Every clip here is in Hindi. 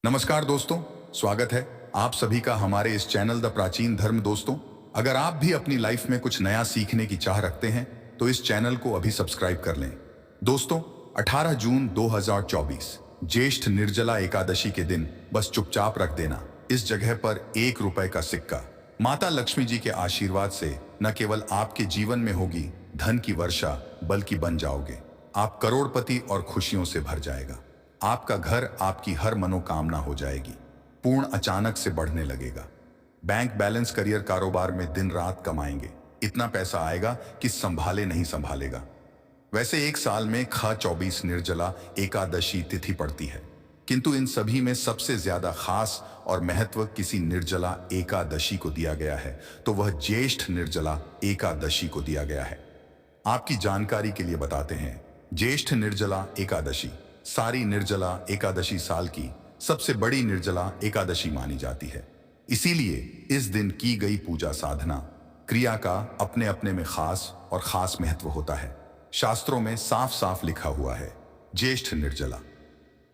नमस्कार दोस्तों, स्वागत है आप सभी का हमारे इस चैनल द प्राचीन धर्म। दोस्तों, अगर आप भी अपनी लाइफ में कुछ नया सीखने की चाह रखते हैं तो इस चैनल को अभी सब्सक्राइब कर लें। दोस्तों, 18 जून 2024 ज्येष्ठ निर्जला एकादशी के दिन बस चुपचाप रख देना इस जगह पर ₹1 का सिक्का। माता लक्ष्मी जी के आशीर्वाद से न केवल आपके जीवन में होगी धन की वर्षा, बल्कि बन जाओगे आप करोड़पति और खुशियों से भर जाएगा। आपका घर, आपकी हर मनोकामना हो जाएगी पूर्ण, अचानक से बढ़ने लगेगा। बैंक बैलेंस, करियर, कारोबार में दिन रात कमाएंगे, इतना पैसा आएगा कि संभाले नहीं संभालेगा। वैसे एक साल में ख 24 निर्जला एकादशी तिथि पड़ती है, किंतु इन सभी में सबसे ज्यादा खास और महत्व किसी निर्जला एकादशी को दिया गया है, तो वह ज्येष्ठ निर्जला एकादशी को दिया गया है। आपकी जानकारी के लिए बताते हैं, ज्येष्ठ निर्जला एकादशी सारी निर्जला एकादशी साल की सबसे बड़ी निर्जला एकादशी मानी जाती है। इसीलिए इस दिन की गई पूजा साधना क्रिया का अपने अपने में खास और खास महत्व होता है। शास्त्रों में साफ साफ लिखा हुआ है, ज्येष्ठ निर्जला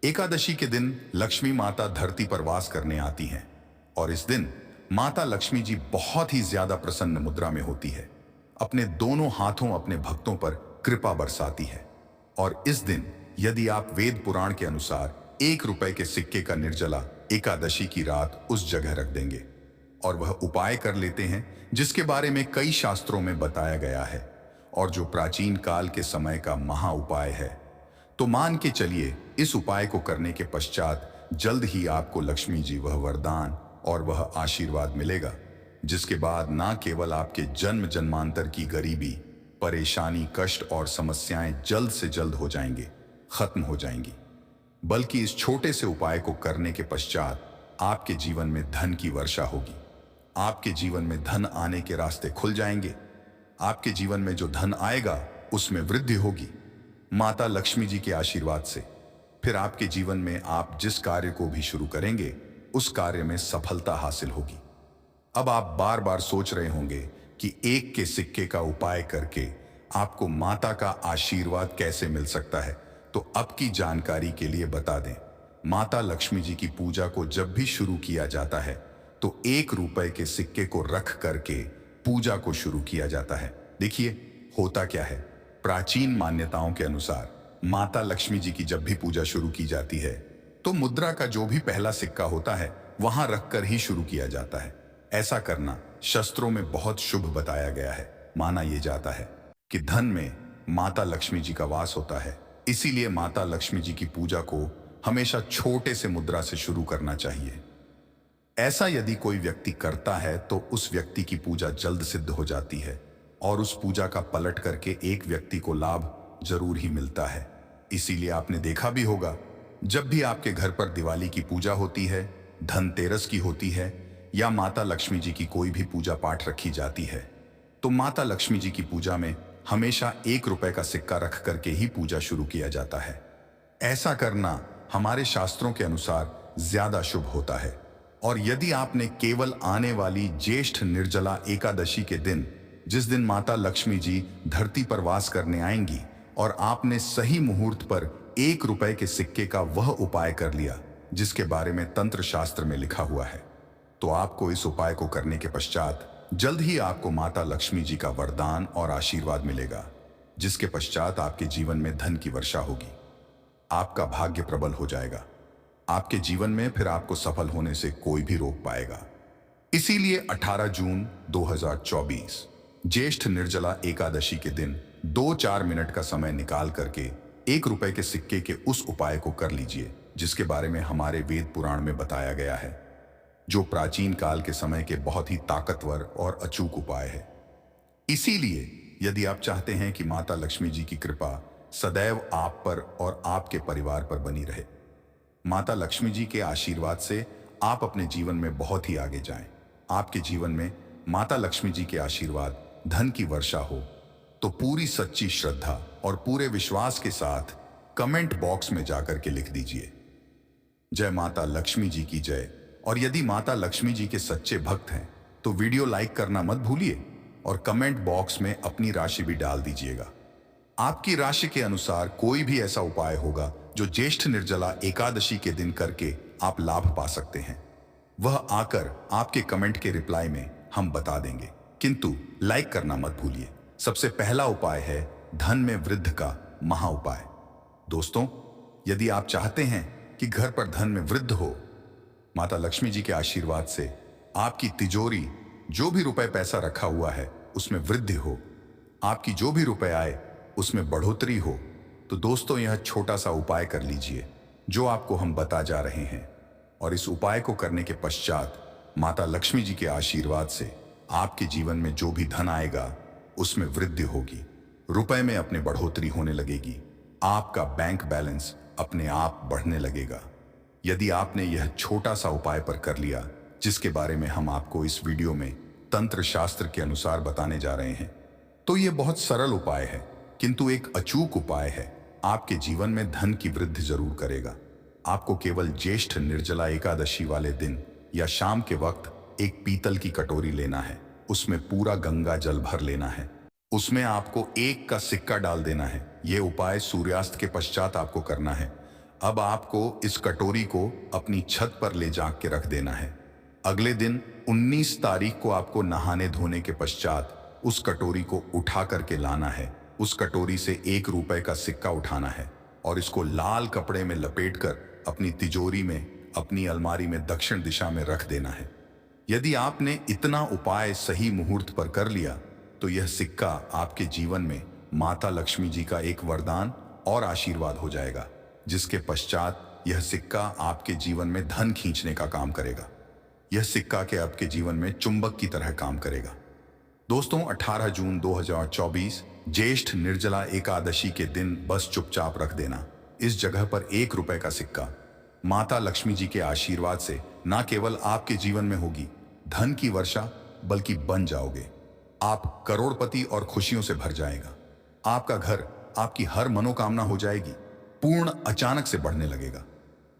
एकादशी के दिन लक्ष्मी माता धरती पर वास करने आती हैं और इस दिन माता लक्ष्मी जी बहुत ही ज्यादा प्रसन्न मुद्रा में होती है। अपने दोनों हाथों अपने भक्तों पर कृपा बरसाती है और इस दिन यदि आप वेद पुराण के अनुसार ₹1 के सिक्के का निर्जला एकादशी की रात उस जगह रख देंगे और वह उपाय कर लेते हैं जिसके बारे में कई शास्त्रों में बताया गया है और जो प्राचीन काल के समय का महा उपाय है, तो मान के चलिए इस उपाय को करने के पश्चात जल्द ही आपको लक्ष्मी जी वह वरदान और वह आशीर्वाद मिलेगा, जिसके बाद ना केवल आपके जन्म जन्मांतर की गरीबी, परेशानी, कष्ट और समस्याएं जल्द से जल्द हो जाएंगे, खत्म हो जाएंगी, बल्कि इस छोटे से उपाय को करने के पश्चात आपके जीवन में धन की वर्षा होगी। आपके जीवन में धन आने के रास्ते खुल जाएंगे। आपके जीवन में जो धन आएगा उसमें वृद्धि होगी माता लक्ष्मी जी के आशीर्वाद से। फिर आपके जीवन में आप जिस कार्य को भी शुरू करेंगे उस कार्य में सफलता हासिल होगी। अब आप बार बार सोच रहे होंगे कि 1 के सिक्के का उपाय करके आपको माता का आशीर्वाद कैसे मिल सकता है, तो अब की जानकारी के लिए बता दें, माता लक्ष्मी जी की पूजा को जब भी शुरू किया जाता है तो ₹1 के सिक्के को रख करके पूजा को शुरू किया जाता है। देखिए होता क्या है, प्राचीन मान्यताओं के अनुसार माता लक्ष्मी जी की जब भी पूजा शुरू की जाती है तो मुद्रा का जो भी पहला सिक्का होता है वहां रखकर ही शुरू किया जाता है। ऐसा करना शास्त्रों में बहुत शुभ बताया गया है। माना यह जाता है कि धन में माता लक्ष्मी जी का वास होता है, इसीलिए माता लक्ष्मी जी की पूजा को हमेशा छोटे से मुद्रा से शुरू करना चाहिए। ऐसा यदि कोई व्यक्ति करता है तो उस व्यक्ति की पूजा जल्द सिद्ध हो जाती है और उस पूजा का पलट करके एक व्यक्ति को लाभ जरूर ही मिलता है। इसीलिए आपने देखा भी होगा, जब भी आपके घर पर दिवाली की पूजा होती है, धनतेरस की होती है या माता लक्ष्मी जी की कोई भी पूजा पाठ रखी जाती है, तो माता लक्ष्मी जी की पूजा में हमेशा ₹1 का सिक्का रख करके ही पूजा शुरू किया जाता है। ऐसा करना हमारे शास्त्रों के अनुसार ज्यादा शुभ होता है। और यदि आपने केवल आने वाली ज्येष्ठ निर्जला एकादशी के दिन, जिस दिन माता लक्ष्मी जी धरती पर वास करने आएंगी, और आपने सही मुहूर्त पर ₹1 के सिक्के का वह उपाय कर लिया जिसके बारे में तंत्र शास्त्र में लिखा हुआ है, तो आपको इस उपाय को करने के पश्चात जल्द ही आपको माता लक्ष्मी जी का वरदान और आशीर्वाद मिलेगा, जिसके पश्चात आपके जीवन में धन की वर्षा होगी। आपका भाग्य प्रबल हो जाएगा। आपके जीवन में फिर आपको सफल होने से कोई भी रोक पाएगा। इसीलिए 18 जून 2024 ज्येष्ठ निर्जला एकादशी के दिन 2-4 मिनट का समय निकाल करके ₹1 के सिक्के के उस उपाय को कर लीजिए जिसके बारे में हमारे वेद पुराण में बताया गया है, जो प्राचीन काल के समय के बहुत ही ताकतवर और अचूक उपाय है। इसीलिए यदि आप चाहते हैं कि माता लक्ष्मी जी की कृपा सदैव आप पर और आपके परिवार पर बनी रहे, माता लक्ष्मी जी के आशीर्वाद से आप अपने जीवन में बहुत ही आगे जाएं, आपके जीवन में माता लक्ष्मी जी के आशीर्वाद, धन की वर्षा हो, तो पूरी सच्ची श्रद्धा और पूरे विश्वास के साथ कमेंट बॉक्स में जाकर के लिख दीजिए, जय माता लक्ष्मी जी की जय। और यदि माता लक्ष्मी जी के सच्चे भक्त हैं तो वीडियो लाइक करना मत भूलिए और कमेंट बॉक्स में अपनी राशि भी डाल दीजिएगा। आपकी राशि के अनुसार कोई भी ऐसा उपाय होगा जो ज्येष्ठ निर्जला एकादशी के दिन करके आप लाभ पा सकते हैं वह आकर आपके कमेंट के रिप्लाई में हम बता देंगे, किंतु लाइक करना मत भूलिए। सबसे पहला उपाय है धन में वृद्धि का महा उपाय। दोस्तों, यदि आप चाहते हैं कि घर पर धन में वृद्धि हो, माता लक्ष्मी जी के आशीर्वाद से आपकी तिजोरी जो भी रुपए पैसा रखा हुआ है उसमें वृद्धि हो, आपकी जो भी रुपए आए उसमें बढ़ोतरी हो, तो दोस्तों यह छोटा सा उपाय कर लीजिए जो आपको हम बता जा रहे हैं। और इस उपाय को करने के पश्चात माता लक्ष्मी जी के आशीर्वाद से आपके जीवन में जो भी धन आएगा उसमें वृद्धि होगी, रुपए में अपने बढ़ोतरी होने लगेगी, आपका बैंक बैलेंस अपने आप बढ़ने लगेगा। यदि आपने यह छोटा सा उपाय पर कर लिया जिसके बारे में हम आपको इस वीडियो में तंत्र शास्त्र के अनुसार बताने जा रहे हैं, तो यह बहुत सरल उपाय है किंतु एक अचूक उपाय है, आपके जीवन में धन की वृद्धि जरूर करेगा। आपको केवल ज्येष्ठ निर्जला एकादशी वाले दिन या शाम के वक्त एक पीतल की कटोरी लेना है, उसमें पूरा गंगा जल भर लेना है, उसमें आपको 1 का सिक्का डाल देना है। यह उपाय सूर्यास्त के पश्चात आपको करना है। अब आपको इस कटोरी को अपनी छत पर ले जाके रख देना है। अगले दिन 19 तारीख को आपको नहाने धोने के पश्चात उस कटोरी को उठा करके लाना है। उस कटोरी से 1 रुपए का सिक्का उठाना है और इसको लाल कपड़े में लपेटकर अपनी तिजोरी में, अपनी अलमारी में दक्षिण दिशा में रख देना है। यदि आपने इतना उपाय सही मुहूर्त पर कर लिया तो यह सिक्का आपके जीवन में माता लक्ष्मी जी का एक वरदान और आशीर्वाद हो जाएगा, जिसके पश्चात यह सिक्का आपके जीवन में धन खींचने का काम करेगा। यह सिक्का के आपके जीवन में चुंबक की तरह काम करेगा। दोस्तों, 18 जून 2024 ज्येष्ठ निर्जला एकादशी के दिन बस चुपचाप रख देना इस जगह पर 1 रुपए का सिक्का। माता लक्ष्मी जी के आशीर्वाद से न केवल आपके जीवन में होगी धन की वर्षा, बल्कि बन जाओगे आप करोड़पति और खुशियों से भर जाएगा। आपका घर, आपकी हर मनोकामना हो जाएगी पूर्ण, अचानक से बढ़ने लगेगा।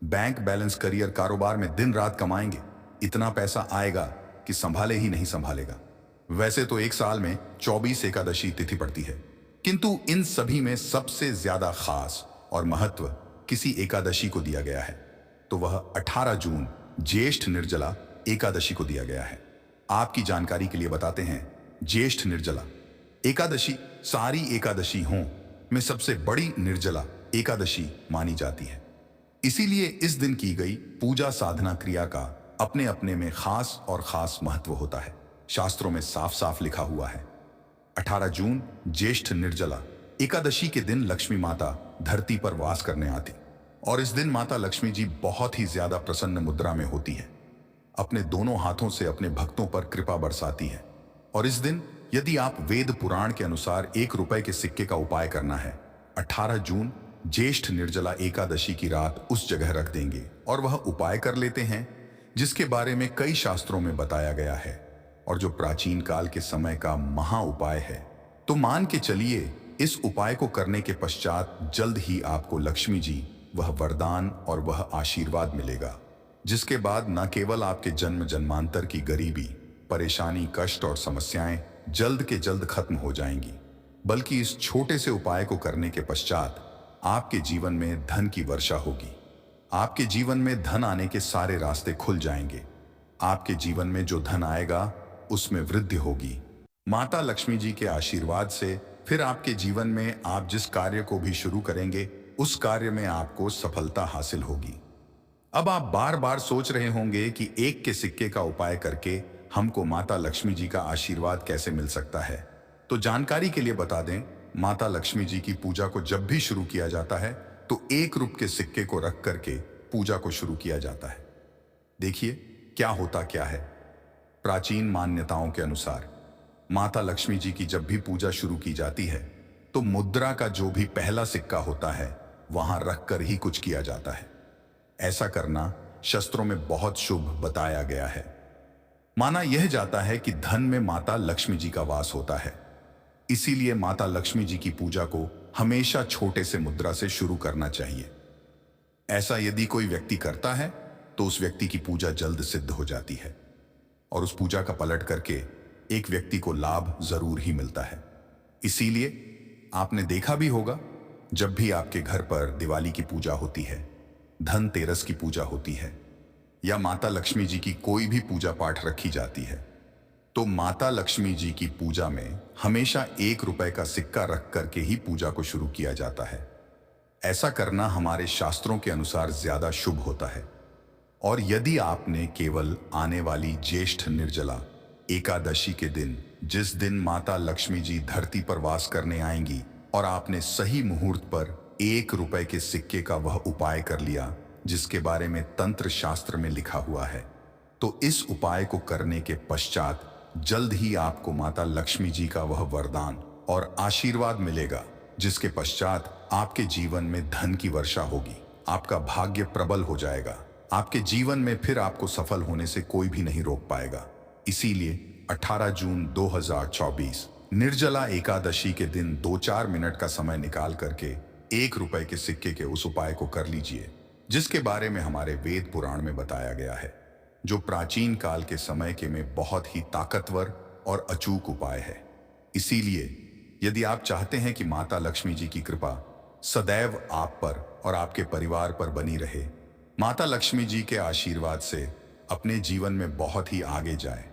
बैंक बैलेंस, करियर, कारोबार में दिन रात कमाएंगे, इतना पैसा आएगा कि संभाले ही नहीं संभालेगा। वैसे तो एक साल में 24 एकादशी तिथि पड़ती है, किंतु इन सभी में सबसे ज्यादा खास और महत्व किसी एकादशी को दिया गया है, तो वह 18 जून ज्येष्ठ निर्जला एकादशी को दिया गया है। आपकी जानकारी के लिए बताते हैं, ज्येष्ठ निर्जला एकादशी सारी एकादशी हों में सबसे बड़ी निर्जला एकादशी मानी जाती है। इसीलिए इस दिन की गई पूजा साधना क्रिया का अपने अपने में खास और खास महत्व होता है। शास्त्रों में साफ साफ लिखा हुआ है, 18 जून ज्येष्ठ निर्जला एकादशी के दिन लक्ष्मी माता धरती पर वास करने आती और इस दिन माता लक्ष्मी जी बहुत ही ज्यादा प्रसन्न मुद्रा में होती है, अपने दोनों हाथों से अपने भक्तों पर कृपा बरसाती है। और इस दिन यदि आप वेद पुराण के अनुसार 1 रुपए के सिक्के का उपाय करना है, 18 जून ज्येष्ठ निर्जला एकादशी की रात उस जगह रख देंगे और वह उपाय कर लेते हैं जिसके बारे में कई शास्त्रों में बताया गया है और जो प्राचीन काल के समय का महा उपाय है, तो मान के चलिए इस उपाय को करने के पश्चात जल्द ही आपको लक्ष्मी जी वह वरदान और वह आशीर्वाद मिलेगा, जिसके बाद न केवल आपके जन्म जन्मांतर की गरीबी, परेशानी, कष्ट और समस्याएं जल्द के जल्द खत्म हो जाएंगी, बल्कि इस छोटे से उपाय को करने के पश्चात आपके जीवन में धन की वर्षा होगी। आपके जीवन में धन आने के सारे रास्ते खुल जाएंगे। आपके जीवन में जो धन आएगा उसमें वृद्धि होगी माता लक्ष्मी जी के आशीर्वाद से। फिर आपके जीवन में आप जिस कार्य को भी शुरू करेंगे उस कार्य में आपको सफलता हासिल होगी। अब आप बार बार सोच रहे होंगे कि 1 के सिक्के का उपाय करके हमको माता लक्ष्मी जी का आशीर्वाद कैसे मिल सकता है, तो जानकारी के लिए बता दें, माता लक्ष्मी जी की पूजा को जब भी शुरू किया जाता है तो 1 रुपए के सिक्के को रख करके पूजा को शुरू किया जाता है। देखिए क्या होता क्या है। प्राचीन मान्यताओं के अनुसार माता लक्ष्मी जी की जब भी पूजा शुरू की जाती है तो मुद्रा का जो भी पहला सिक्का होता है वहां रख कर ही कुछ किया जाता है। ऐसा करना शास्त्रों में बहुत शुभ बताया गया है। माना यह जाता है कि धन में माता लक्ष्मी जी का वास होता है, इसीलिए माता लक्ष्मी जी की पूजा को हमेशा छोटे से मुद्रा से शुरू करना चाहिए। ऐसा यदि कोई व्यक्ति करता है तो उस व्यक्ति की पूजा जल्द सिद्ध हो जाती है और उस पूजा का पलट करके एक व्यक्ति को लाभ जरूर ही मिलता है। इसीलिए आपने देखा भी होगा, जब भी आपके घर पर दिवाली की पूजा होती है, धनतेरस की पूजा होती है, या माता लक्ष्मी जी की कोई भी पूजा पाठ रखी जाती है, तो माता लक्ष्मी जी की पूजा में हमेशा 1 रुपए का सिक्का रख करके ही पूजा को शुरू किया जाता है। ऐसा करना हमारे शास्त्रों के अनुसार ज्यादा शुभ होता है। और यदि आपने केवल आने वाली ज्येष्ठ निर्जला एकादशी के दिन, जिस दिन माता लक्ष्मी जी धरती पर वास करने आएंगी, और आपने सही मुहूर्त पर 1 रुपए के सिक्के का वह उपाय कर लिया जिसके बारे में तंत्र शास्त्र में लिखा हुआ है, तो इस उपाय को करने के पश्चात जल्द ही आपको माता लक्ष्मी जी का वह वरदान और आशीर्वाद मिलेगा, जिसके पश्चात आपके जीवन में धन की वर्षा होगी, आपका भाग्य प्रबल हो जाएगा, आपके जीवन में फिर आपको सफल होने से कोई भी नहीं रोक पाएगा। इसीलिए 18 जून 2024 निर्जला एकादशी के दिन 2-4 मिनट का समय निकाल करके 1 रुपए के सिक्के के उस उपाय को कर लीजिए, जिसके बारे में हमारे वेद पुराण में बताया गया है, जो प्राचीन काल के समय के में बहुत ही ताकतवर और अचूक उपाय है। इसीलिए यदि आप चाहते हैं कि माता लक्ष्मी जी की कृपा सदैव आप पर और आपके परिवार पर बनी रहे, माता लक्ष्मी जी के आशीर्वाद से अपने जीवन में बहुत ही आगे जाए,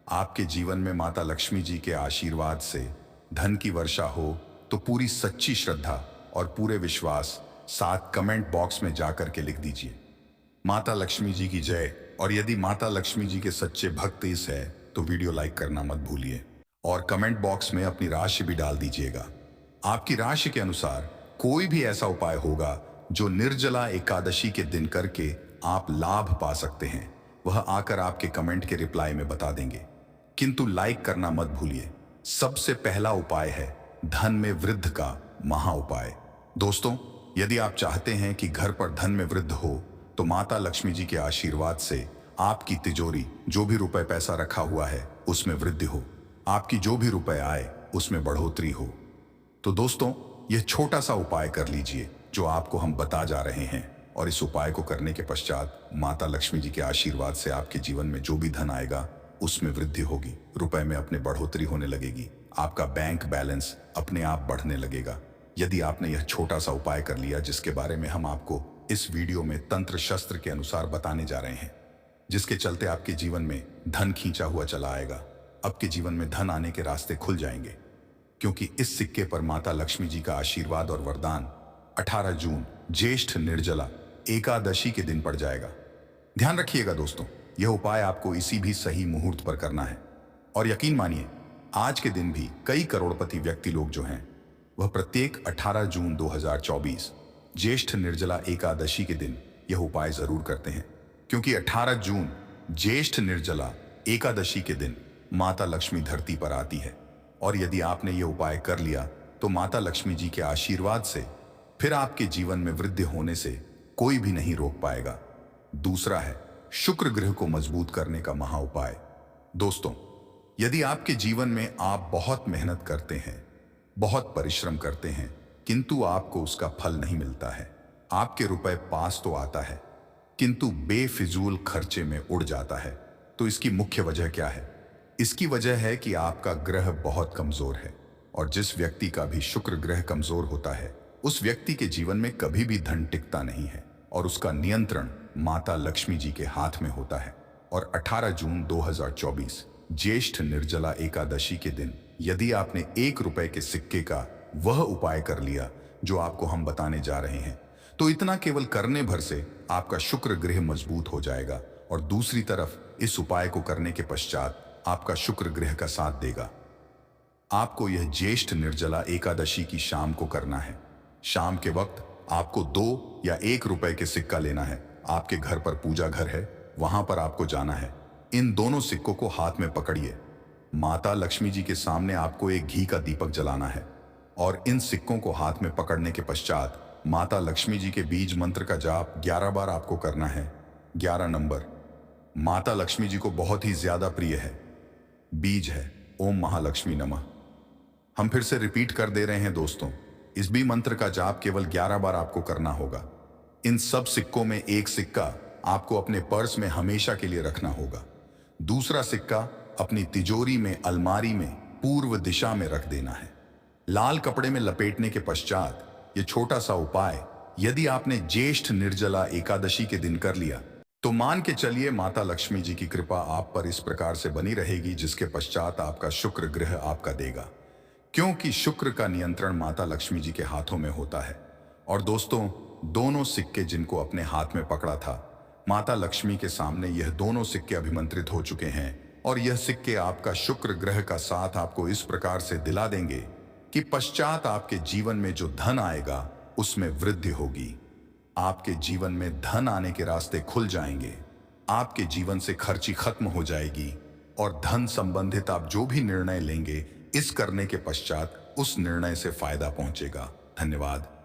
आपके जीवन में माता लक्ष्मी जी के आशीर्वाद से धन की वर्षा हो, तो पूरी सच्ची श्रद्धा और पूरे विश्वास साथ कमेंट बॉक्स में जाकर के लिख दीजिए, माता लक्ष्मी जी की जय। और यदि माता लक्ष्मी जी के सच्चे भक्त इस है तो वीडियो लाइक करना मत भूलिए और कमेंट बॉक्स में अपनी राशि भी डाल दीजिएगा। आपकी राशि के अनुसार कोई भी ऐसा उपाय होगा जो निर्जला एकादशी के दिन करके आप लाभ पा सकते हैं, वह आकर आपके कमेंट के रिप्लाई में बता देंगे। किंतु लाइक करना मत भूलिए। सबसे पहला उपाय है धन में वृद्धि का महा उपाय। दोस्तों, यदि आप चाहते हैं कि घर पर धन में वृद्धि हो, तो माता लक्ष्मी जी के आशीर्वाद से आपकी तिजोरी जो भी रुपए पैसा रखा हुआ है उसमें वृद्धि हो, आपकी जो भी रुपए आए उसमें बढ़ोतरी हो। तो दोस्तों, यह छोटा सा उपाय कर लीजिए जो आपको हम बता जा रहे हैं, और इस उपाय को करने के पश्चात माता लक्ष्मी जी के आशीर्वाद से आपके जीवन में जो भी धन आएगा उसमें वृद्धि होगी, रुपए में अपने बढ़ोतरी होने लगेगी, आपका बैंक बैलेंस अपने आप बढ़ने लगेगा। यदि आपने यह छोटा सा उपाय कर लिया जिसके बारे में हम आपको इस वीडियो में तंत्र शस्त्र के अनुसार बताने जा रहे हैं, जिसके चलते आपके जीवन में धन खींचा हुआ चला आएगा, आपके जीवन में धन आने के रास्ते खुल जाएंगे, क्योंकि इस सिक्के पर माता लक्ष्मी जी का आशीर्वाद और वरदान 18 जून ज्येष्ठ निर्जला एकादशी के दिन पड़ जाएगा। ध्यान रखिएगा दोस्तों, यह उपाय आपको इसी भी सही मुहूर्त पर करना है। और यकीन मानिए, आज के दिन भी कई करोड़पति व्यक्ति लोग जो हैं, वह प्रत्येक 18 जून 2024 ज्येष्ठ निर्जला एकादशी के दिन यह उपाय जरूर करते हैं, क्योंकि 18 जून ज्येष्ठ निर्जला एकादशी के दिन माता लक्ष्मी धरती पर आती है। और यदि आपने यह उपाय कर लिया तो माता लक्ष्मी जी के आशीर्वाद से फिर आपके जीवन में वृद्धि होने से कोई भी नहीं रोक पाएगा। दूसरा है शुक्र ग्रह को मजबूत करने का महा उपाय। दोस्तों, यदि आपके जीवन में आप बहुत मेहनत करते हैं, बहुत परिश्रम करते हैं, किंतु आपको उसका फल नहीं मिलता है, आपके रुपए पास तो आता है किंतु बेफिजूल खर्चे में उड़ जाता है, तो इसकी मुख्य वजह क्या है? इसकी वजह है कि आपका ग्रह बहुत कमजोर है, और जिस व्यक्ति का भी शुक्र ग्रह कमजोर होता है उस व्यक्ति के जीवन में कभी भी धन टिकता नहीं है, और उसका नियंत्रण माता लक्ष्मी जी के हाथ में होता है। और 18 जून 2024 ज्येष्ठ निर्जला एकादशी के दिन यदि आपने 1 रुपए के सिक्के का वह उपाय कर लिया जो आपको हम बताने जा रहे हैं, तो इतना केवल करने भर से आपका शुक्र ग्रह मजबूत हो जाएगा, और दूसरी तरफ इस उपाय को करने के पश्चात आपका शुक्र ग्रह का साथ देगा। आपको यह ज्येष्ठ निर्जला एकादशी की शाम को करना है। शाम के वक्त आपको 2 या 1 रुपए के सिक्का लेना है। आपके घर पर पूजा घर है, वहां पर आपको जाना है। इन दोनों सिक्कों को हाथ में पकड़िए। माता लक्ष्मी जी के सामने आपको एक घी का दीपक जलाना है, और इन सिक्कों को हाथ में पकड़ने के पश्चात माता लक्ष्मी जी के बीज मंत्र का जाप 11 बार आपको करना है। 11 नंबर माता लक्ष्मी जी को बहुत ही ज्यादा प्रिय है। बीज है ओम महालक्ष्मी नमः। हम फिर से रिपीट कर दे रहे हैं दोस्तों, इस भी मंत्र का जाप केवल 11 बार आपको करना होगा। इन सब सिक्कों में एक सिक्का आपको अपने पर्स में हमेशा के लिए रखना होगा, दूसरा सिक्का अपनी तिजोरी में अलमारी में पूर्व दिशा में रख देना है। लाल कपड़े में लपेटने के पश्चात ये छोटा सा उपाय यदि आपने ज्येष्ठ निर्जला एकादशी के दिन कर लिया तो मान के चलिए माता लक्ष्मी जी की कृपा आप पर इस प्रकार से बनी रहेगी, जिसके पश्चात आपका शुक्र ग्रह आपका देगा, क्योंकि शुक्र का नियंत्रण माता लक्ष्मी जी के हाथों में होता है। और दोस्तों, दोनों सिक्के जिनको अपने हाथ में पकड़ा था, माता लक्ष्मी के सामने यह दोनों सिक्के अभिमंत्रित हो चुके हैं, और यह सिक्के आपका शुक्र ग्रह का साथ आपको इस प्रकार से दिला देंगे कि पश्चात आपके जीवन में जो धन आएगा उसमें वृद्धि होगी। आपके जीवन में धन आने के रास्ते खुल जाएंगे, आपके जीवन से खर्ची खत्म हो जाएगी, और धन संबंधित आप जो भी निर्णय लेंगे, इस करने के पश्चात उस निर्णय से फायदा पहुंचेगा। धन्यवाद।